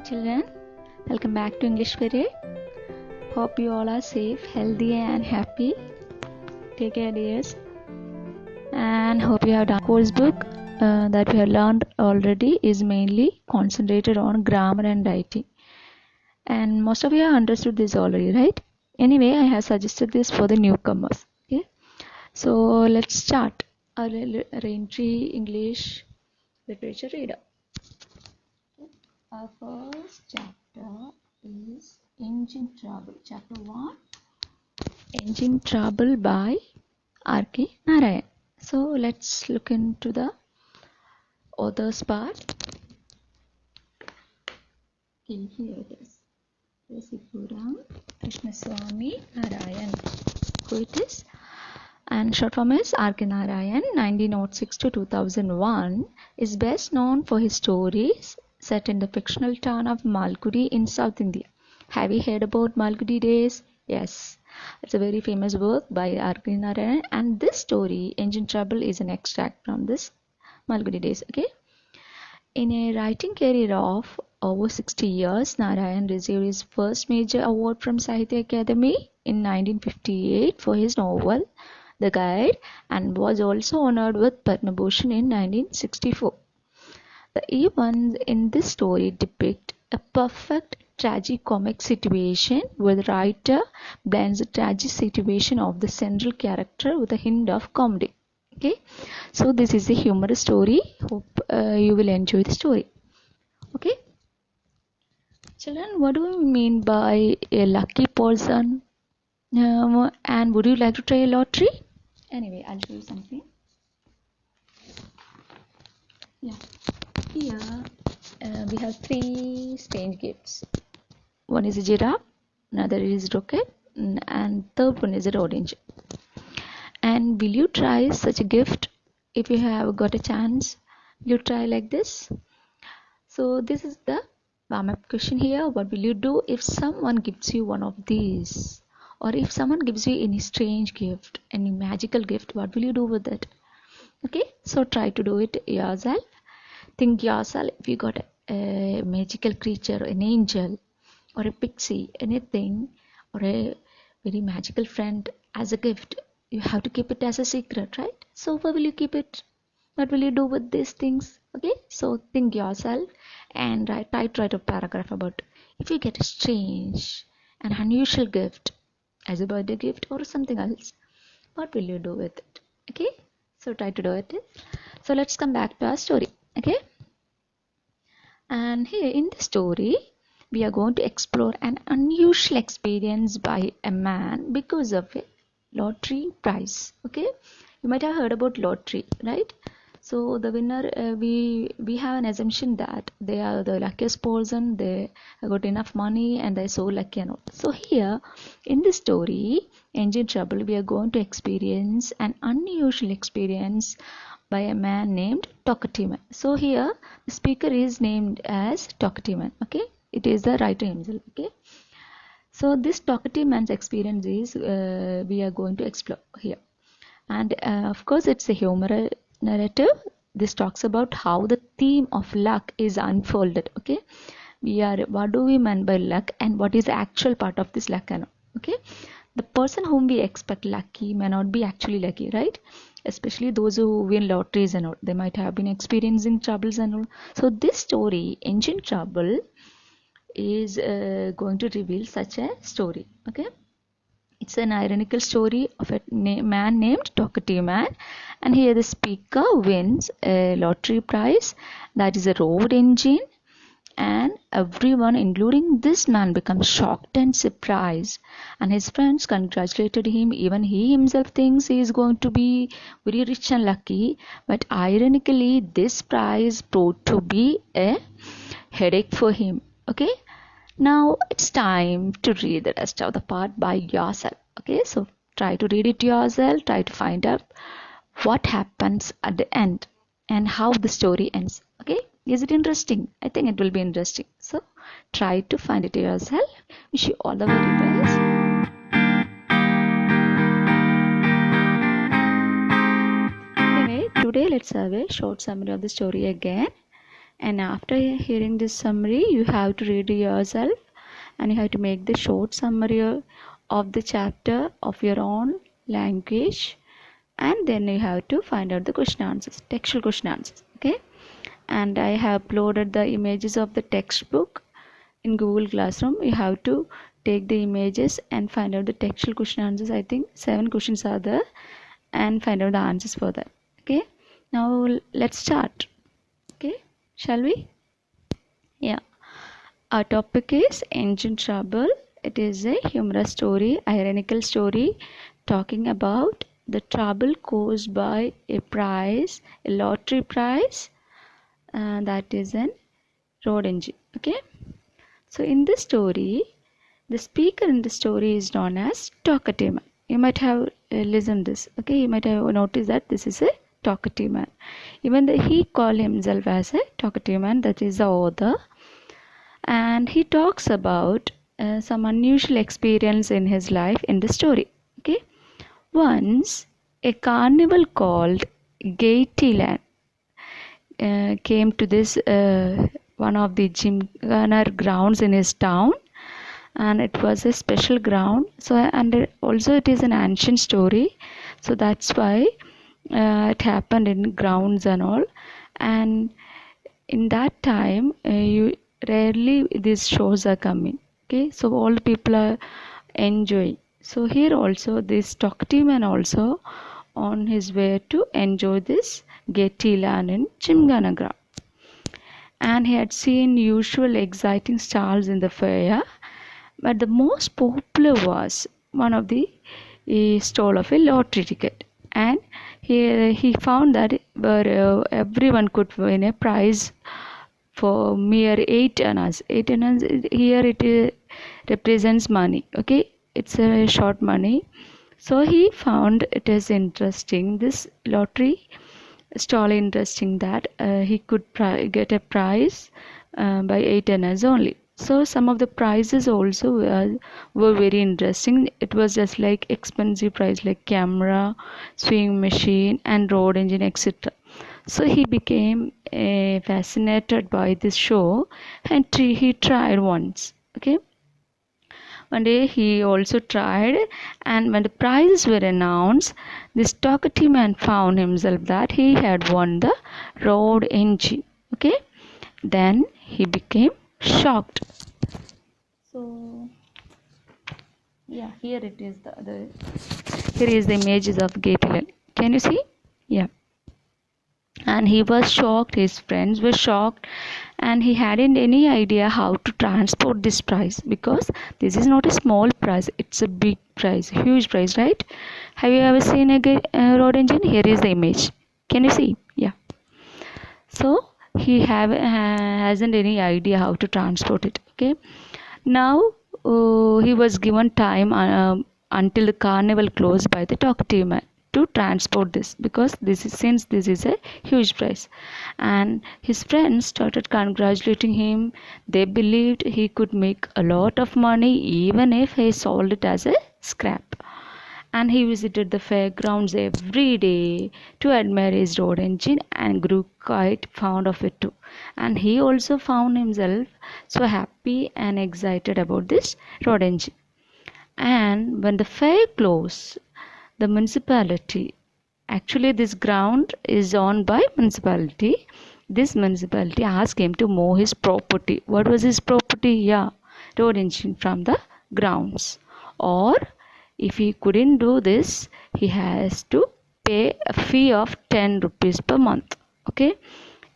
children, welcome back to English Period. Hope you all are safe, healthy and happy. Take care dears. And hope you have done course book that we have learned already is mainly concentrated on grammar and writing. And most of you have understood this already, right? Anyway, I have suggested this for the newcomers. Okay, so let's start our Raintree English Literature Reader. Our first chapter is Engine Trouble. Chapter 1, Engine Trouble by R.K. Narayan. So let's look into the author's part. Okay, here it is. Rasipuram Krishnaswamy Narayan. Who it is? And short form is R.K. Narayan, 1906 to 2001, is best known for his stories set in the fictional town of Malgudi in South India. Have you heard about Malgudi days? Yes, it's a very famous work by R.K. Narayan, and this story, Engine Trouble, is an extract from this Malgudi days. Okay. In a writing career of over 60 years, Narayan received his first major award from Sahitya Akademi in 1958 for his novel The Guide, and was also honored with Padma Bhushan in 1964. The events in this story depict a perfect tragicomic situation where the writer blends the tragic situation of the central character with a hint of comedy. Okay, so this is a humorous story. Hope you will enjoy the story. Okay, children, what do we mean by a lucky person? And would you like to try a lottery? Anyway, I'll show you something. Yeah, here we have three strange gifts. One is a giraffe, another is rocket, and third one is a road engine. And will you try such a gift if you have got a chance? Will you try like this? So this is the warm-up question here. What will you do if someone gives you one of these? Or if someone gives you any strange gift, any magical gift, what will you do with it? Okay, so try to do it yourself. Think yourself if you got a magical creature, an angel or a pixie, anything, or a very magical friend as a gift. You have to keep it as a secret, right? So where will you keep it? What will you do with these things? Okay, so think yourself and write a paragraph about if you get a strange and unusual gift as a birthday gift or something else, what will you do with it? Okay, so try to do it. So let's come back to our story. Okay, and here in the story we are going to explore an unusual experience by a man because of a lottery prize. Okay, you might have heard about lottery, right? So the winner, we have an assumption that they are the luckiest person, they have got enough money and they're so lucky and all. So here in this story, Engine Trouble, we are going to experience an unusual experience by a man named Talkative. So here the speaker is named as Talkative. Okay, it is the writer himself. Okay, so this Talkative man's experience is we are going to explore here, and of course it's a humorous narrative. This talks about how the theme of luck is unfolded. Okay, what do we mean by luck and what is the actual part of this luck and all. Okay, the person whom we expect lucky may not be actually lucky, right? Especially those who win lotteries and all, they might have been experiencing troubles and all. So this story, Engine Trouble, is going to reveal such a story. Okay, it's an ironical story of a man named Talkative Man, and here the speaker wins a lottery prize, that is a road engine, and everyone including this man becomes shocked and surprised, and his friends congratulated him. Even he himself thinks he is going to be very rich and lucky, but ironically this prize proved to be a headache for him. Okay, now it's time to read the rest of the part by yourself. Okay, so try to read it yourself, try to find out what happens at the end and how the story ends. Okay, is it interesting? I think it will be interesting. So try to find it yourself. Wish you all the very best. Anyway, today let's have a short summary of the story again. And after hearing this summary, you have to read yourself and you have to make the short summary of the chapter of your own language, and then you have to find out the question answers, textual question answers. Okay, and I have uploaded the images of the textbook in Google Classroom. You have to take the images and find out the textual question answers. I think 7 questions are there, and find out the answers for that. Okay, now let's start. Okay, shall we? Yeah, our topic is Engine Trouble. It is a humorous story, ironical story, talking about the trouble caused by a prize, a lottery prize, that is an road engine. Okay, so in this story, the speaker in the story is known as talkative man. You might have listened this. Okay, you might have noticed that this is a talkative man. Even though he called himself as a talkative man, that is the author, and he talks about some unusual experience in his life in the story. Okay, once a carnival called Gaietyland came to this one of the Gymkhana grounds in his town, and it was a special ground. So, and also it is an ancient story, so that's why it happened in grounds and all. And in that time, you rarely these shows are coming. Okay, so all the people are enjoying. So here also this talkative man also on his way to enjoy this Gaietyland in Gymkhana ground, and he had seen usual exciting stalls in the fair, but the most popular was one of the stall of a lottery ticket. And he found that where everyone could win a prize for mere 8 annas. 8 annas here it represents money. Okay, it's a short money. So he found it is interesting, this lottery stall interesting, that he could get a prize by 8 annas only. So some of the prizes also were very interesting. It was just like expensive prize like camera, sewing machine and road engine, etc. So he became fascinated by this show, and he tried once. Okay, one day he also tried, and when the prizes were announced, this talkative man found himself that he had won the road engine. Okay, then he became shocked. So yeah, here it is here is the images of Gabriel. Can you see? Yeah. And he was shocked, his friends were shocked, and he hadn't any idea how to transport this prize, because this is not a small prize, it's a big prize, huge prize, right? Have you ever seen a road engine? Here is the image. Can you see? Yeah. So he hasn't any idea how to transport it. Okay, now he was given time until the carnival closed by the talkative man to transport this, because since this is a huge prize. And his friends started congratulating him. They believed he could make a lot of money even if he sold it as a scrap. And he visited the fairgrounds every day to admire his road engine and grew quite fond of it too. And he also found himself so happy and excited about this road engine. And when the fair closed, the municipality, actually this ground is owned by municipality, this municipality asked him to mow his property. What was his property? Yeah, road engine from the grounds. Or if he couldn't do this, he has to pay a fee of 10 rupees per month. Okay,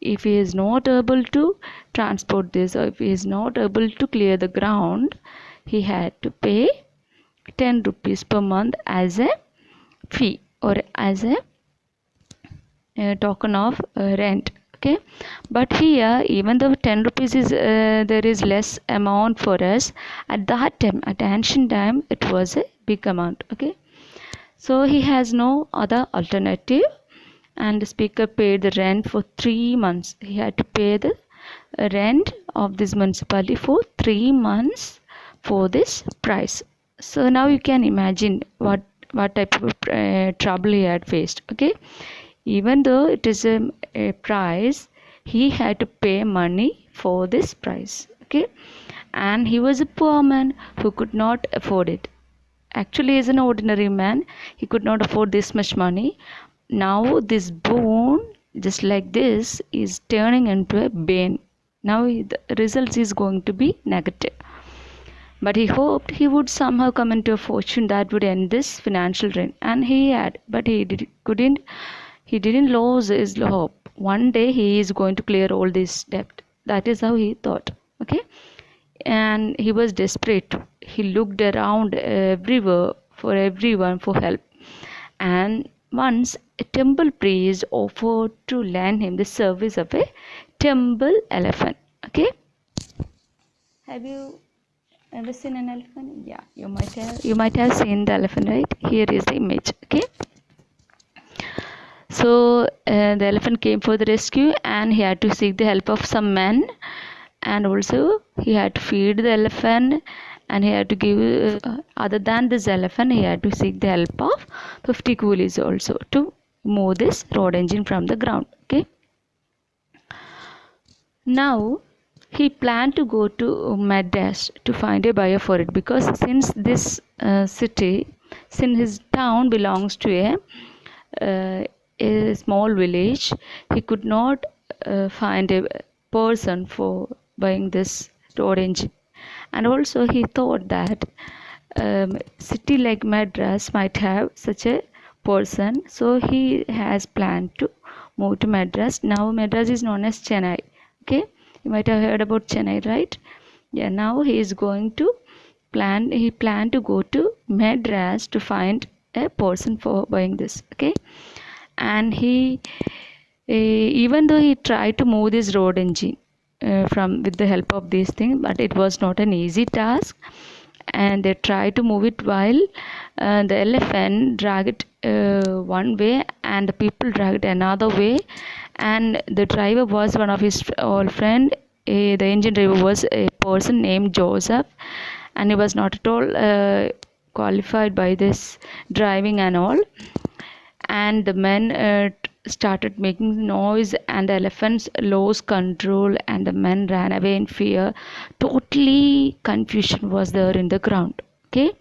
if he is not able to transport this, or if he is not able to clear the ground, he had to pay 10 rupees per month as a fee, or as a token of rent. Okay, but here even though 10 rupees is there is less amount for us, at that time, at ancient time, it was a big amount. Okay, so he has no other alternative, and the speaker paid the rent for 3 months. He had to pay the rent of this municipality for 3 months for this price. So now you can imagine what type of trouble he had faced. Okay, even though it is a prize, he had to pay money for this prize. Okay, and he was a poor man who could not afford it. Actually, as an ordinary man, he could not afford this much money. Now this boon, just like this, is turning into a bane. Now the results is going to be negative. But he hoped he would somehow come into a fortune that would end this financial drain, and he had. But couldn't. He didn't lose his hope. One day he is going to clear all this debt. That is how he thought. Okay, and he was desperate. He looked around everywhere for everyone for help, and once a temple priest offered to lend him the service of a temple elephant. Okay, have you ever seen an elephant? Yeah, you might have seen the elephant, right? Here is the image. Okay, so the elephant came for the rescue, and he had to seek the help of some men, and also he had to feed the elephant, and he had to give other than this elephant, he had to seek the help of 50 coolies also to move this road engine from the ground. Okay, now he planned to go to Madras to find a buyer for it, because since this since his town belongs to a small village, he could not find a person for buying this road engine. And also he thought that city like Madras might have such a person, so he has planned to move to Madras. Now Madras is known as Chennai. Okay, you might have heard about Chennai, right? Yeah, now he is going to he planned to go to Madras to find a person for buying this. Okay, and he even though he tried to move this road engine from with the help of these things, but it was not an easy task, and they tried to move it while the elephant dragged one way and the people dragged another way, and the driver was one of his old friend. The engine driver was a person named Joseph, and he was not at all qualified by this driving and all. And the men started making noise, and the elephants lost control, and the men ran away in fear. Totally confusion was there in the ground. Okay,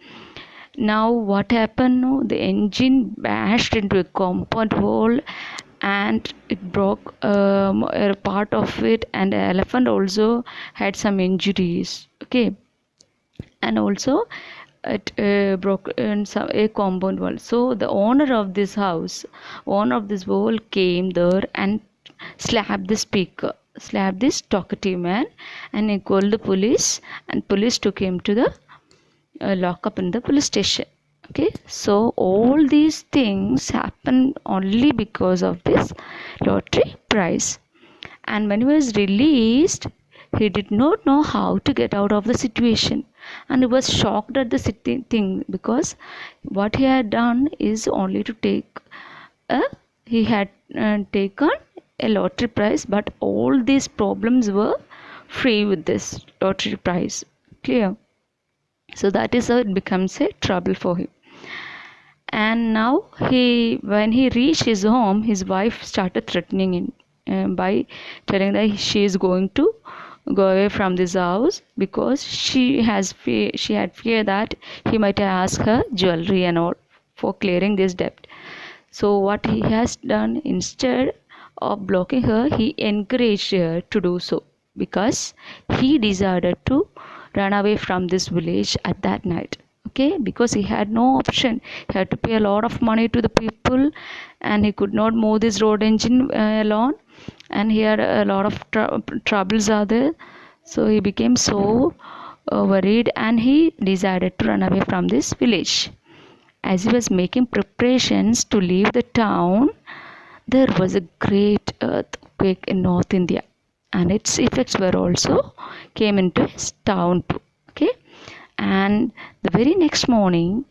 now what happened? No, the engine bashed into a compound wall, and it broke a part of it, and the elephant also had some injuries. Okay, and also it broke in a compound wall. So the owner of this wall came there and slapped the speaker, slapped this talkative man, and he called the police, and police took him to the lockup in the police station. Okay, so all these things happen only because of this lottery prize. And when he was released, he did not know how to get out of the situation, and he was shocked at the thing, because what he had done is only to take he had taken a lottery prize, but all these problems were free with this lottery prize. Clear? So that is how it becomes a trouble for him. And now when he reached his home, his wife started threatening him by telling that she is going to go away from this house, because she had fear that he might ask her jewelry and all for clearing this debt. So what he has done, instead of blocking her, he encouraged her to do so, because he decided to run away from this village at that night. Okay, because he had no option. He had to pay a lot of money to the people, and he could not move this road engine alone, and he had a lot of troubles are there. So he became so worried, and he decided to run away from this village. As he was making preparations to leave the town, there was a great earthquake in North India, and its effects were also came into his town too. Okay, and the very next morning,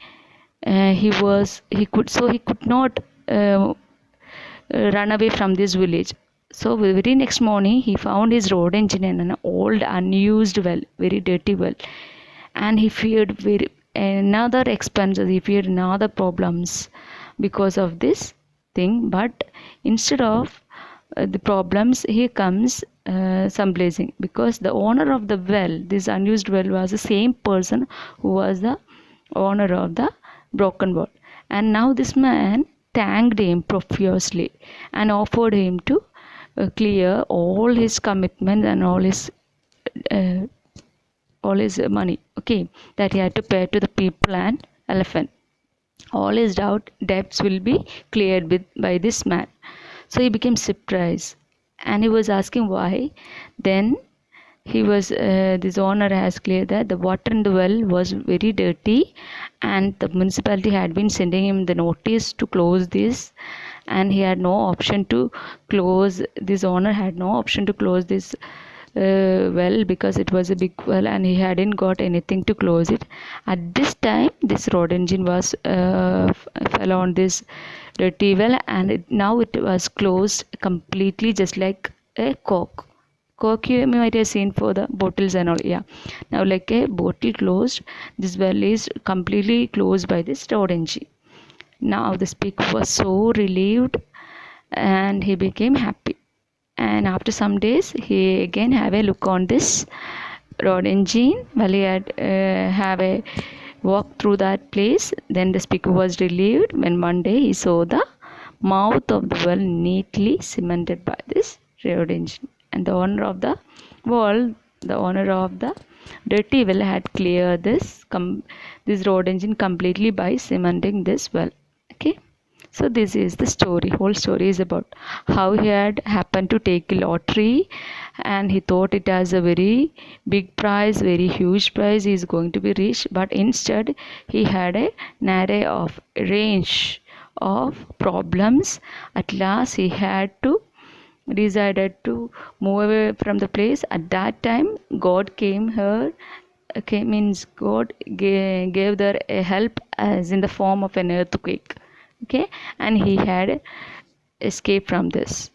he could not run away from this village. So the very next morning, he found his road engine in an old unused well, very dirty well, and he feared another expenses. He feared another problems because of this thing. But instead of the problems, here comes some blessing, because the owner of the well, this unused well, was the same person who was the owner of the broken bowl. And now this man thanked him profusely and offered him to clear all his commitments and uh, all his money, okay, that he had to pay to the people and elephant. All his debts will be cleared by this man. So he became surprised and he was asking why. Then this owner has cleared that the water in the well was very dirty, and the municipality had been sending him the notice to close this, and he had no option to close. This owner had no option to close this well, because it was a big well and he hadn't got anything to close it. At this time, this road engine was fell on this dirty well, and now it was closed completely, just like a cork you might have seen for the bottles and all. Yeah, now like a bottle closed, this well is completely closed by this road engine. Now the speaker was so relieved and he became happy. And after some days, he again have a look on this road engine. While he had have a walk through that place, then the speaker was relieved when one day he saw the mouth of the well neatly cemented by this road engine. And the owner of the well, the owner of the dirty well, had cleared this road engine completely by cementing this well. Okay. So this is the story. Whole story is about how he had happened to take a lottery, and he thought it as a very big prize, very huge prize. He is going to be rich, but instead he had a narrow range of problems. At last he had to decided to move away from the place. At that time, God came here. Okay, means God gave there a help as in the form of an earthquake. Okay, and he had escaped from this.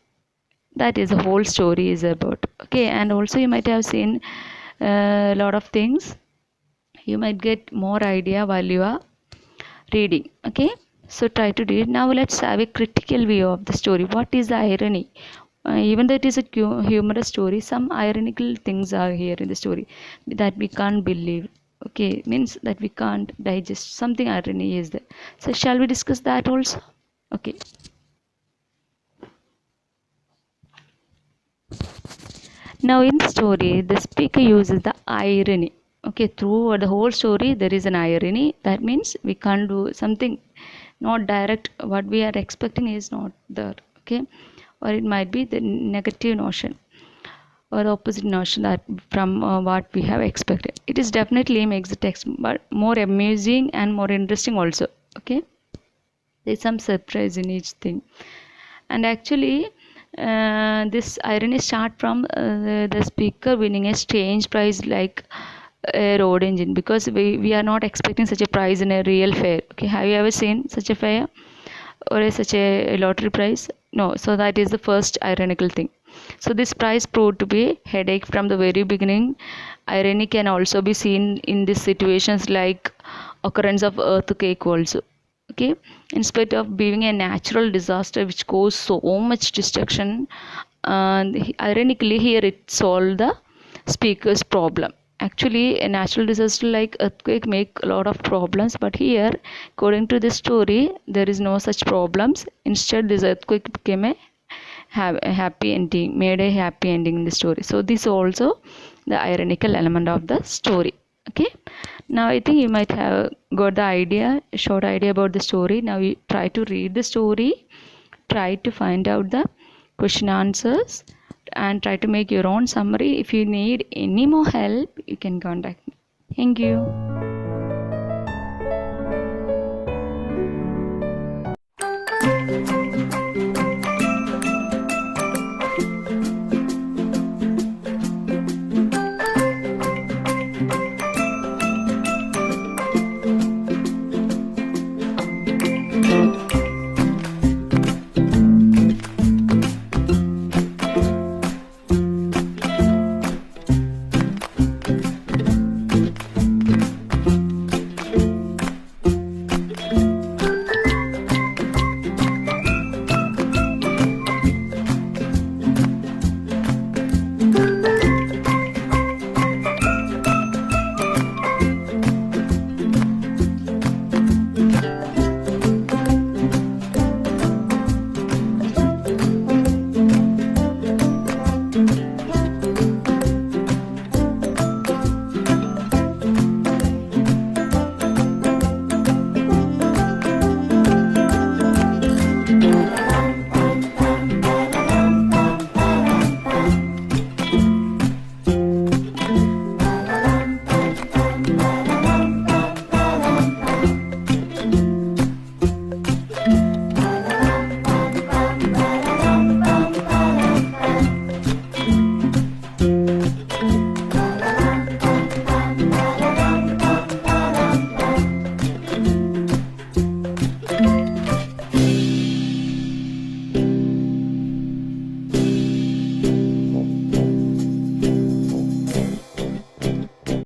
That is the whole story is about. Okay, and also you might have seen a lot of things. You might get more idea while you are reading. Okay, so try to read. Now let's have a critical view of the story. What is the irony? Even though it is a humorous story, some ironical things are here in the story that we can't believe. Okay, means that we can't digest. Something irony is there. So shall we discuss that also? Okay. Now in the story, the speaker uses the irony. Okay, through the whole story there is an irony. That means we can't do something not direct. What we are expecting is not there. Okay, or it might be the negative notion or the opposite notion that from what we have expected. It is definitely makes the text but more amusing and more interesting also. Okay, there is some surprise in each thing. And actually this irony start from the speaker winning a strange prize like a road engine, because we are not expecting such a prize in a real fair. Okay, have you ever seen such a fair or such a lottery prize? No. So that is the first ironical thing. So this prize proved to be a headache from the very beginning. Irony can also be seen in these situations like occurrence of earthquake also. Okay, in spite of being a natural disaster which caused so much destruction, ironically here it solved the speaker's problem. Actually, a natural disaster like earthquake make a lot of problems, but here, according to this story, there is no such problems. Instead, this earthquake became a happy ending, made a happy ending in the story. So this also the ironical element of the story. Okay, now I think you might have got the idea, short idea about the story. Now you try to read the story, try to find out the question answers, and try to make your own summary. If you need any more help, you can contact me. Thank you.